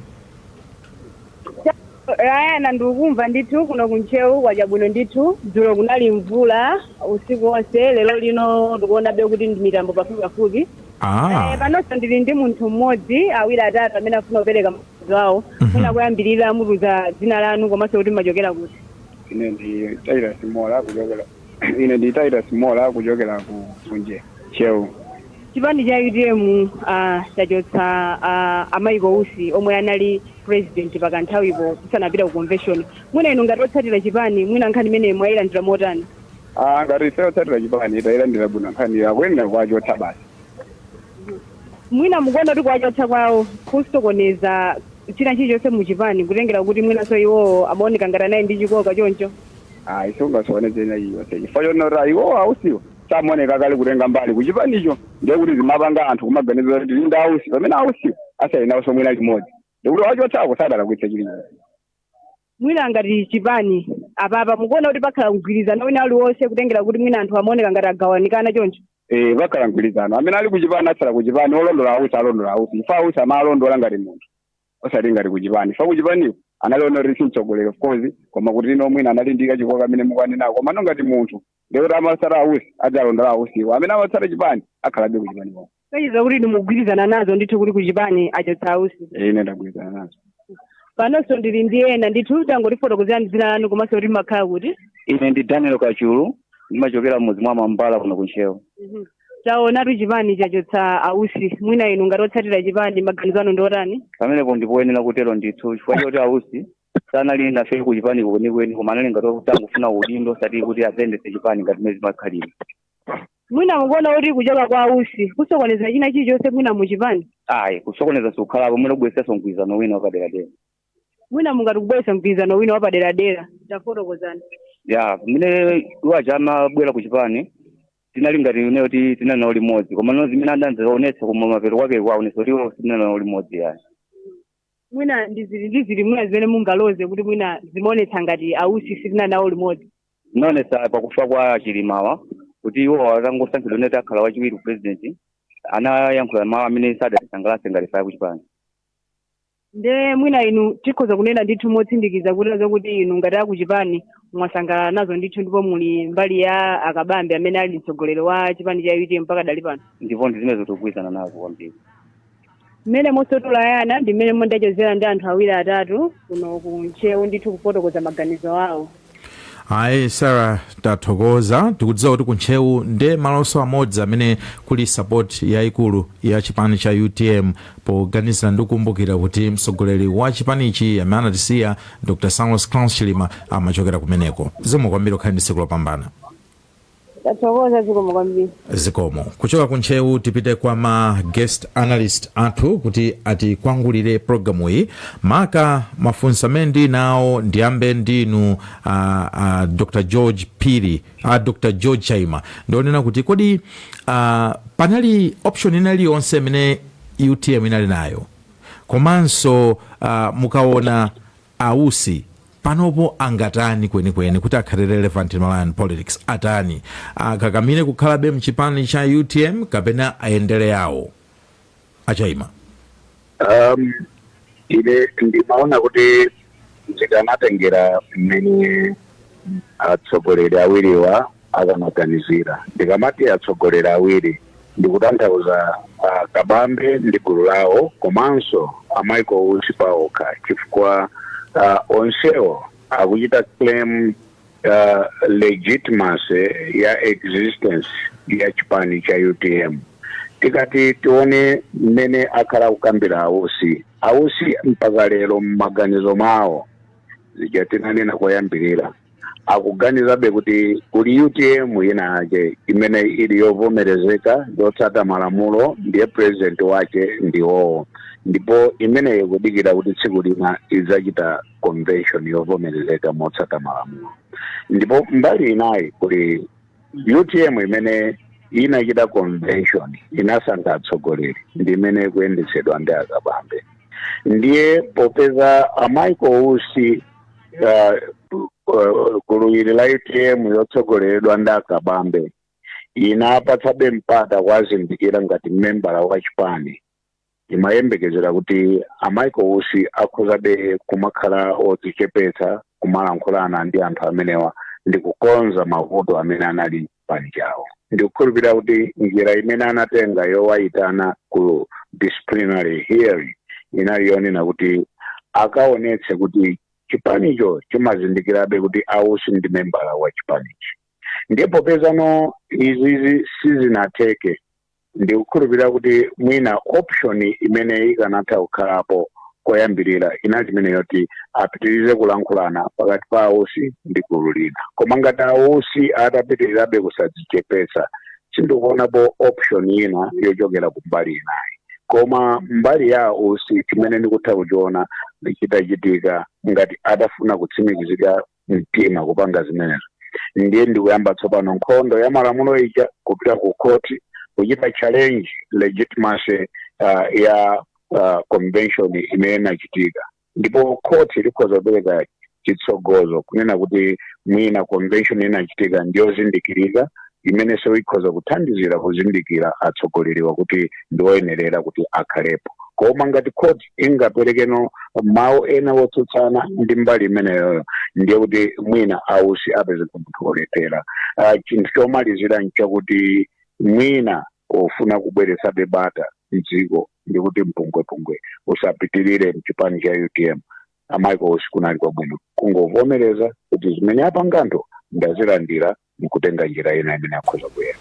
Rayana ndikumva ndithu kuno ku Nchewu kwachabwino ndithu. Dzulo kunali mvula usiku wonse, lero lino ndikuona be kuti ndi mitambo pafupi. Panonso ndili ndi munthu mmodzi awiri atatu amene afuna kupereka maganizo awo. Funa kuyambirira mutuza dzina lanu komanso kuti machokera kuti.
Ine ndi Titus Mola kuchokera ku Nchewu.
Chipani cha UTM chachotsa Michael Usi omwe anali president pakanthawipo kusanapita ku convention. Mwina inu ngati otsatira chipani mwina nkhani imene mwayilandira motani?
Ngati ife otsatira chipani tayilandira bwino nkhani yakwenda kwachotsa basi.
Mwina mukuona kuti kwachotsa kwawo kusokoneza china chilichonse muchipani kutengera kuti mwinanso iwo amaoneka ngati anayi ndi chikoka choncho?
Isungasoonezena iyo chifukwa chonora iwo Ausiwo samaoneka kale kutenga mbali kuchipanicho ndekuti zimapanga anthu kumaganiza kuti ndi Ausi pamene Ausiwo asayinaso mwina limodzi ndikuti wachotsako sadala kuitsa chilichonse.
Mwina ngati chipani apapa mukuona kuti pakhala kugwirizana wina aliwonse kutengera kuti mwina anthu amaoneka ngati agawanikana choncho?
Pakhala mgwirizano amene ali kuchipani atsala kuchipani olondola Ausi alondola Ausi ifa Ausi amalondola ngati munthu osati ngati kuchipani. Ifa kuchipaniwo analionera mtsogoleri of course koma kuti ino mwina anali ndi kachikoka amene mukwanena koma ngati munthu ndekuti amasala Ausi adzalondola Ausiwo amene amatsala chipani akhalabe kuchipaniwo.
Kaiza kuti ndimugwirizana nazo ndithu kuti kuchipani achotsa Ausi?
Ine ndagwirizana nazo.
Panonso ndili ndi ena ndithu tangotifotokozerani dzina lanu komanso kuti makhala kuti?
Ine ndi Daniel Kachulu ndimachokera mudzi mwa Mambala kuno ku Nchewu.
Taonatu chipani chachotsa Ausi mwina inu ngati otsatira chipani maganizo anu ndi otani?
Pamenepo ndipoyenera kutero ndithu chifukwa choti Ausi sanali nafe ku chipani kwenikweni koma anali ngati okutangufuna udindo sati kuti azendese chipani ngati mezi makhalira.
Mwina mukuona kuti kuchoka kwa Ausi kusokoneza china chilichonse mwina muchipani?
Kusokoneza sukhalapo mwina kubweresanso mgwirizano wina wapaderadera.
Mwina mungati kubweresa mgwirizano wina wapaderadera tafotokozani?
Mine iwaja amabwera ku chipani tinali ngati ineyo ti tinali nawo limodzi koma no zimene adanzaonetsa koma mapeto kwake kwaonetsa kuti iwo tinali nawo limodzi yani.
Mwina ndizili mwina zimene mungaloze kuti mwina zimaonetsa ngati Ausi sitinali nawo limodzi?
Zinaonetsa pakufa kwa Chilimawa kuti iwo atangosankhidwa neti akhala wachiwiri president anayankhula mawu amene sadatisangalatse ngati faya kuchipani.
Nde mwina inu tikhoza kunena ndithu motsindikiza kuti inu ngati akuchipani mwasangalala nazo ndithu ndipo muli mbali ya akabambe amene ali mtsogoleri wa chipani cha UTM mpaka dali pano?
Ndipo ndi zimene zikugwirizana nazo kwambiri.
mmene mosotolayana ndi mmene mondachezera ndi anthu awiri atatu kuno kunchewu ndithu kufotokoza maganizo awo.
Ayi Sarah tathokoza tikudziwa kuti kunchewu nde malonso amodzi amene kuli support yayikulu ya chipani cha UTM poganizira ndi kukumbukira kuti mtsogoleri wa chipanichi amene anatisiya Dr. Samuel Claus Chilima amachokera kumeneko. Zikomo kwambiri ukhale ndi tsiku lopambana.
Tathokoza zikomo kwambiri.
Zikomo. Kuchoka kunchewu tipite kwa ma guest analyst athu kuti atikwangulire programu iyi. Maka mafunsa mendi nawo ndiyambe ndinu Dr. George Piri, Dr. George Chaima. Ndionena kuti kodi panali option inali yonse mene UTM inali nayo. Komanso mukaona ausi panopo angatani kwenikweni kuti akhale relevant in Malawian politics atani kakamine kukhalabe mchipani cha UTM kapena aendele yawo Achaima.
Ine ndimaona kuti zikanatengera mmene atsogoleri awiriwa akamaganizira. Ndikamati atsogoleri awiri ndikutanthauza Kabambe ndi gulu lawo komanso Michael Usi paokha chifukwa onsewo akuchita claim legitimacy ya existence ya chipani cha UTM. Tikati tione mmene akhala kukambira ausi mpaka lero mmaganizo mawo zijatinanena koyambirira akuganizabe kuti kuli UTM ina ake imene ili yovomerezeka yotsata malamulo ndiye president wake ndiwo, ndipo imene ikudikira kuti tsiku lina idzachita convention yovomerezeka motsata malamulo. Ndipo mbali inayi kuli UTM imene inachita convention inasankha atsogoleri ndi imene kuyendetsedwa ndi Akabambe. Ndiye popeza Michael Usi gulu ili la UTM yotsogoleredwa ndi Akabambe inapatsabe mpata kwazindikira ngati membala wa chipani, imayembekezera kuti Michael Usi akhozabe kumakhala odzichepetsa kumalankhulana ndi anthu amenewa ndi kukonza mavuto amene anali pani chawo. Ndikukhulupirira kuti njira imene anatenga yowayitana ku disciplinary hearing inali yonena kuti akaonetse kuti chipanicho chimazindikirabe kuti Ausi ndi membala wa chipanichi. Ndipo pezano izi sizinateke, ndikukhulupirira kuti mwina option imene ikanatha kukhalapo koyambirira inali imene yoti apitirize kulankhulana pakati pa Ausi ndi gulu lina. Koma ngati Ausi atapitirirabe kusadzichepetsa sindikuonapo option ina yochokera kumbali inayi. Koma mbali ya Ausi chimene ndikutha kuchiona chitachitika ngati adafuna kutsimikizika mtima kupanga zimenezo, ndiye ndikuyamba tsopano nkhondo ya malamulo ija kupita ku court kuchita challenge legitimacy ya convention imene inachitika. Ndipo court ilikhoza kupereka chitsogozo kunena kuti mwina convention inachitika ndiyozindikirika imene ikhoza kuthandizira kuzindikira atsogoleriwa kuti ndiwoyenerera kuti akhalepo. Koma ngati court ingaperekeno mawu ena wotsutsana ndi mbali imeneyo ndiye kuti mwina Ausi apeze munthu woletera. Chinthu chomalizira nchakuti mwina ofuna kubweretsabe bata mdziko ndikuti mpungwepungwe usapitirire mchipani cha UTM. Michael Usi kunali kwabwino kungovomereza kuti zimene apangantho ndazilandira nikutenga njira ina imene akhoza kuyenda.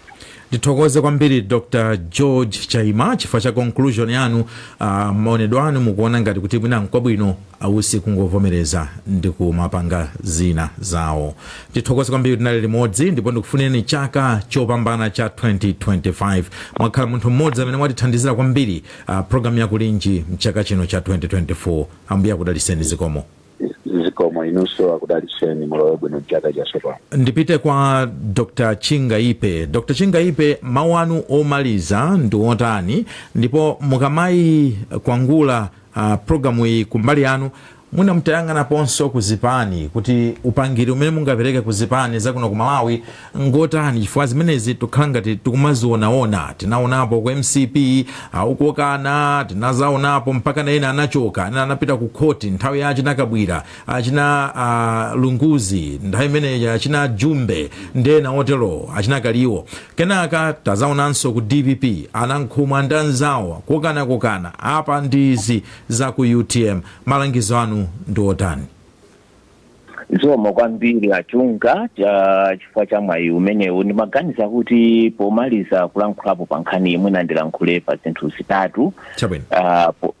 Ndithokoze kwambiri Dr. George Chaima chifukwa cha conclusion yanu maonedwe anu mukuona ngati kuti mwina nkwabwino Ausi kungovomereza ndi kumapanga zina zawo. Ndithokoze kwambiri tinali limodzi ndipo ndikufunireni chaka chopambana cha 2025. Mwakhala munthu mmodzi amene mwatithandizira kwambiri program ya Kulinji mchaka chino cha 2024. Ambuye akudaliseni zikomo.
Zikomo inunso akudaliseni mulowe bwino mchaka chatsopano.
Ndipite kwa Dr. Chingaipe. Dr. Chingaipe, mawu anu omaliza ndi otani ndipo mukamayi kwangula programu iyi kumbali yanu muna mtayangana ponso kuzipani kuti upangiri umene mungapereke kuzipani zakuno ku Malawi ngotani chifukwa zimenezi tukhala ngati tikumazionaona tinaonapo ku MCP ukokana tinazaonapo mpaka na ena anachoka ena anapita ku khoti nthawi ya achinakabwira achina lunguzi nthawi imeneyi achina jumbe ndena otero achinakaliwo kenaka tazaonanso ku DPP anankhumwa ndanzawo kokana apa ndizi za ku UTM malangizo anu ndiotani?
Zomwe kwambiri achunga chifukwa cha mwayi umenewu ndimaganiza kuti pomaliza kulankhulapo pa nkhani imwe nandilankhule pa zinthu zitatu.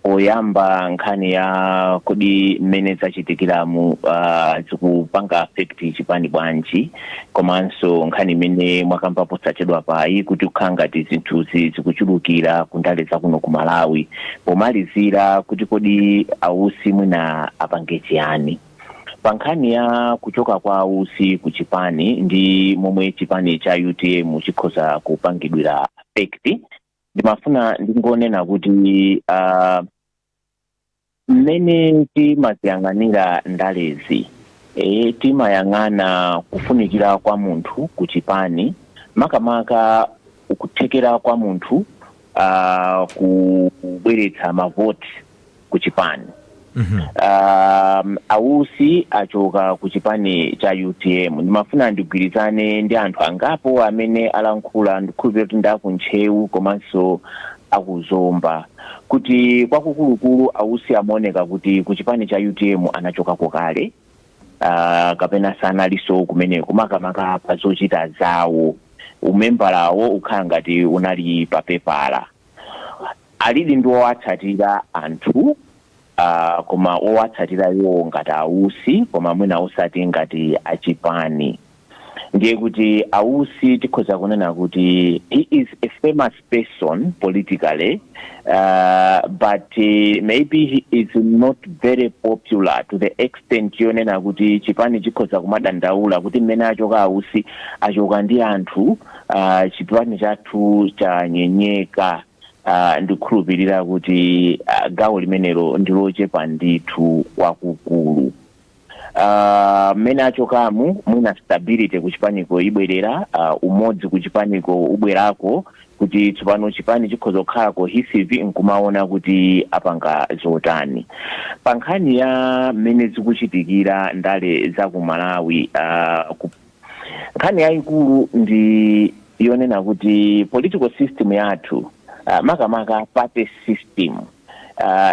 Poyamba nkhani ya kodi mmene zachitikiramu zikupanga affect chipani bwanji, komanso nkhani imene mwakamba posachedwa payi kuti kukhala ngati zinthu zikuchulukira kundale zakuno ku Malawi, pomalizira kuti kodi ausi mwina apange chiyani. Pankhani ya kuchoka kwa ausi ku chipani ndi momwe chipani cha UTM chikhoza kupangidwira affect, ndimafuna ndingonena kuti mmene timaziyang'anira ndalezi timayang'ana kufunikira kwa munthu ku chipani, makamaka kuthekera kwa munthu kubweretsa mavoti ku chipani. Ausi achoka ku chipani cha UTM ndimafuna ndigwirizane ndi anthu angapo amene alankhula ndikhulupirira kuti ndakuntchewu komanso akuzomba kuti kwakukulukulu ausi amaoneka kuti ku chipani cha UTM anachokako kale, kapena sanaliso kumeneko makamaka pa zochita zawo, umembalawo ukhala ngati unali papepala, alidi ndi owatsatira anthu koma owatsatira iwo ngati ausi koma mwina osati ngati achipani. Ndiye kuti ausi tikhoza kunena kuti he is a famous person politically, but maybe he is not very popular to the extent yonena kuti chipani chikhoza kumadandaula kuti mmene achoka ausi achoka ndi anthu chipani chathu chanyenyeka. Ndikhulupirira kuti gawo limenelo ndilochepa ndithu wakukulu. Mmene achokamu mwina stability ku chipaniko ibwerera, umodzi ku chipaniko ubwerako kuti tsopano chipani chikhoza kukhala cohesive nkumaona kuti apanga zotani. Pankhani ya mmene zikuchitikira ndale za ku Malawi, nkhani yayikulu ndi yonena kuti political system yathu makamaka party system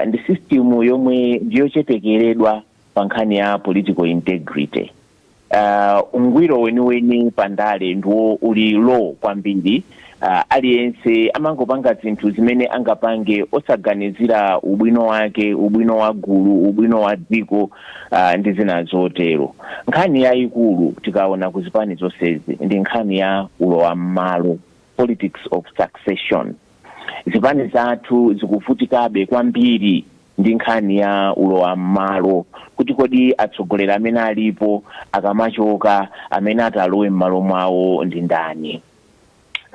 ndi system yomwe ndiyochepekeredwa pa nkhani ya political integrity. Ungwiro weniweni pandale ndiwo uli low kwambiri. Aliyense amangopanga zinthu zimene angapange osaganizira ubwino wake, ubwino wa gulu, ubwino wa dziko ndi zina zotero. Nkhani yayikulu tikaona ku zipani zonsezi ndi nkhani ya ulowa m'malo, politics of succession. Zipani zathu zikuvutikabe kwambiri ndi nkhani ya ulowa m'malo, kuti kodi atsogoleri amene alipo akamachoka amene atalowe m'malo mwawo ndi ndani.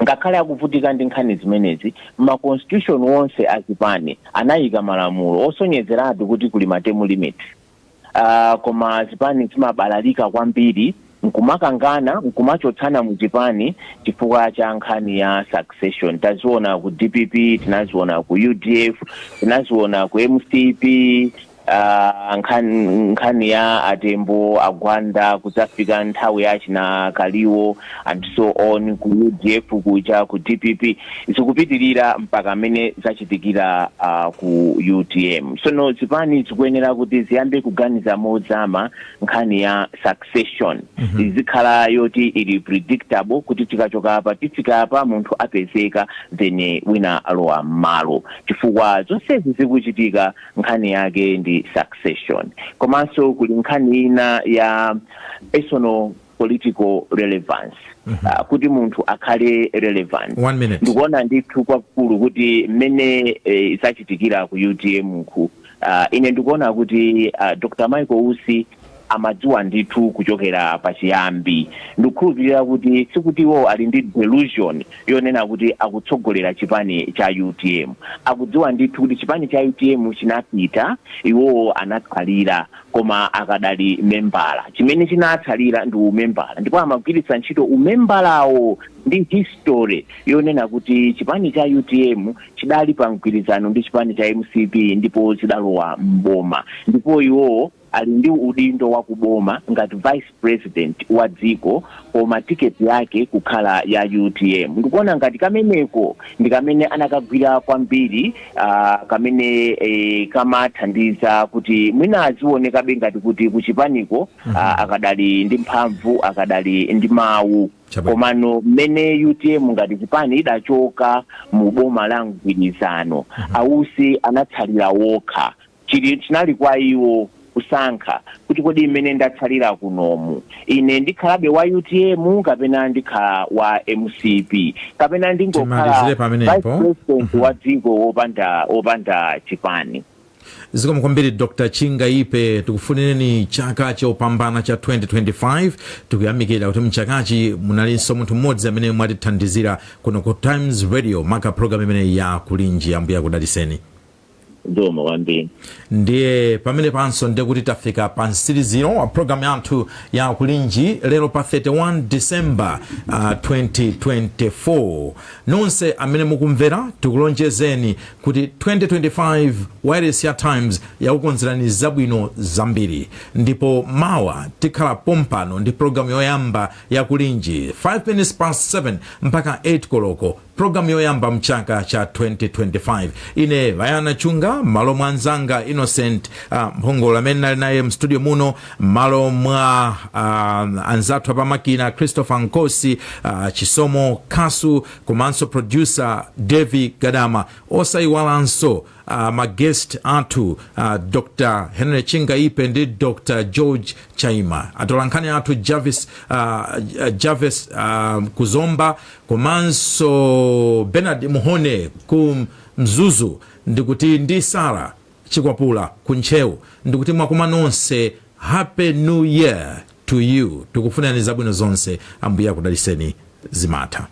Ngakhale akuvutika ndi nkhani zimenezi, ma constitution wonse azipani anayika malamulo osonyezeratu kuti kuli term limit. Koma zipani zimabalalika kwambiri nkumakangana nkumachotsana mu chipani chifukwa cha nkhani ya succession. Taziona ku DPP, tinaziona ku UDF, tinaziona ku MCP, nkhani ya Atembo, Agwanda, kudzafika nthawi ya china Kaliwo and so on, ku UDF kuja ku DPP zikupitirira mpaka amene zachitikira ku UTM. Sono zipani zikuyenera kuti ziyambe kuganiza mozama nkhani ya succession. Izikhala yoti ili predictable kuti tikachoka apa tifika apa munthu apezeka then wina alowa m'malo, chifukwa zonsezi zikuchitika nkhani yake ndi succession. Komanso kuli nkhani ina ya personal political relevance. Kuti munthu akhale relevant.
1 minute.
Ndikuona ndithu kwakulu kuti mmene zachitikira ku UTM ku ine ndikuona kuti Dr. Michael Usi amadziwa ndithu kuchokera pachiyambi. Ndikukhulupirira kuti sikuti iwo ali ndi delusion yonena kuti akutsogolera chipani cha UTM. Akudziwa ndithu kuti chipani cha UTM chinapita, iwo anatsalira koma akadali membala. Chimene chinatsalira ndi umembala, ndipo amagwiritsa ntchito umembalawo ndi history yonena kuti chipani cha UTM chidali pa mgwirizano ndi chipani cha MCP ndipo chidalowa mboma, ndipo iwo ali ndi udindo wa kuboma ngati vice president wa dziko koma tiketi yake kukhala ya UTM. Ndikuona ngati kameneko ndi kamene anakagwira kwambiri, kamene kamathandiza kuti mwina azionekabe ngati kuti kuchipaniko akadali ndi mphamvu, akadali ndi mawu. Komano mmene UTM ngati chipani idachoka mu boma la mgwirizano, Ausi anatsalira wokha. Chinali kwa iwo kusankha kuti kodi imene ndatsalira kunomu ine ndikhalabe wa UTM kapena ndikhala wa MCP kapena ndingokhala vice president wa dziko opanda chipani.
Zikomo kwambiri Dr. Chingaipe, tikufunireni chaka chopambana cha 2025. Tikuyamikira kuti mchakachi munalinso munthu mmodzi amene mwatithandizira kuno ku Times Radio maka program imene ya kulinji. Ambuya kudaliseni.
Ndomo wambiri.
Ndiye pamene panso ndiye kuti tafika pa msiriziro wa program yathu ya kulinji lero pa 31 December 2024. Nonse amene mukumvera tikulonjezeni kuti 2025 Wireless ya Times yakukonzerani zabwino zambiri, ndipo mawa tikhala pompano ndi program yoyamba ya kulinji 5 minutes past 7 mpaka 8 koloko, program yoyamba mchaka cha 2025. Ine Vayana Chunga malo mwanzanga Innocent Mphongola amene nali naye mstudio muno, malo mwa anzathu apamakina Christopher Nkosi, Chisomo Kasu, komanso producer Devi Gadama, osaiwalanso guest athu Dr. Henry Chingaipe ndi Dr. George Chaima, atolankhani athu Javis Kuzomba, komanso Bernard Muhone ku Mzuzu, ndikuti ndi Sara Chikwapula kunchewu, ndikuti mwakuma nonse Happy New Year to you. Tikufunirani zabwino zonse. Ambuya kudaliseni. Zimatha.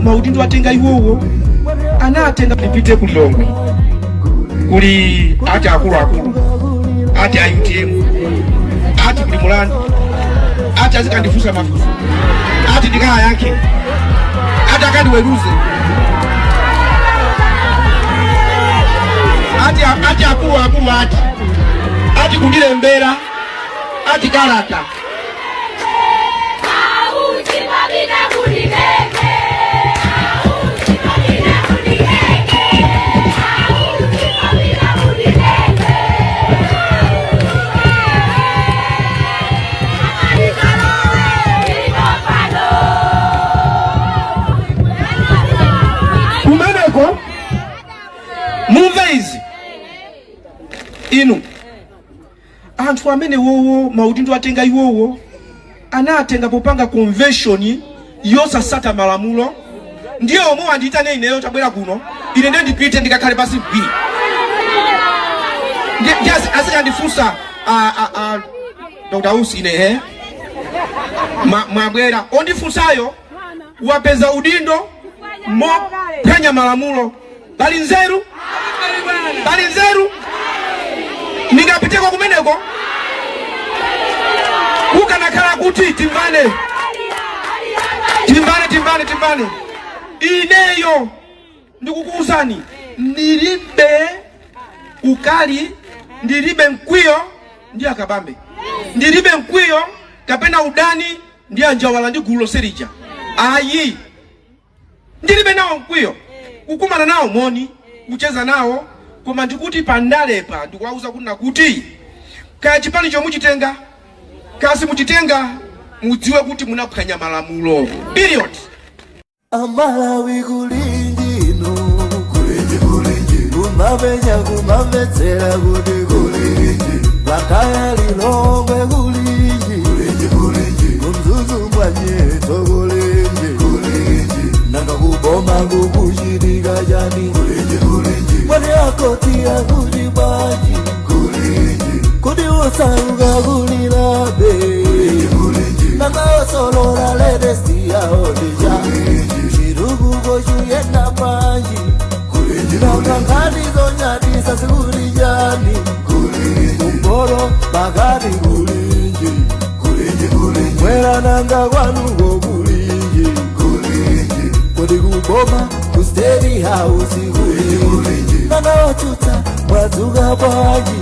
Maudindo atenga iwowo anatenga lipite kulongwe kuli ati akulu ati UTM ati kuli Mulani ati azikandifusa mafusa ati ndikaya yake ati akandiweruze ati akulu ati kundile mbera ati karata Muvezi inu anthu amene wowo maudindo atenga iwowo anatenga popanga convention yosasata malamulo, ndiye omwe anditane ineyo tabwera kuno ine ndiye ndipite ndikakhale pasi bwi ndiye asikandifusa Dr. Usi ine mwabwera ondifusayo wapeza udindo mo penya malamulo bali nzeru ningapiteko kumeneko kukanakhala kuti timbane ineyo ndikukuuzani ndilibe ukali, ndilibe mkwiyo ndi akabambe, ndilibe mkwiyo kapena udani ndi anjawala ndi gulu loserija. Ayi ndilibe nawo mkwiyo, kukumana nawo moni, kucheza nawo, koma ndikuti pandalepa ndikuwauza kuti nakuti kaya chipani chomuchitenga kasi muchitenga mudziwe kuti munaphwanya malamulo period.
Amalawi kulinji no kulinji kumametsera kuti kulinji Blantyre Lilongwe kulinji kumzuzu mwanyeto kulinji nanga kuboma kukuchitika chani mwene akotia kuti baji kuti usaruka kulilabe nanga osolola ledesti yaodeja chirukuko chuyenda panji nanga nkhanizo nyadisa sikulijani kumbolo bakati kulinji mwera nanga kwanuko kulinji kodi kuboma kustedi house kulinji nanga ochuta mwadzuka panji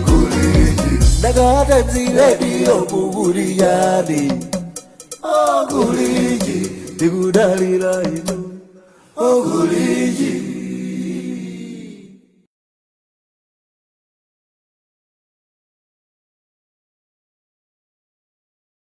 nanga atemziredio kukulijani kulinji tikudalira ino kulinji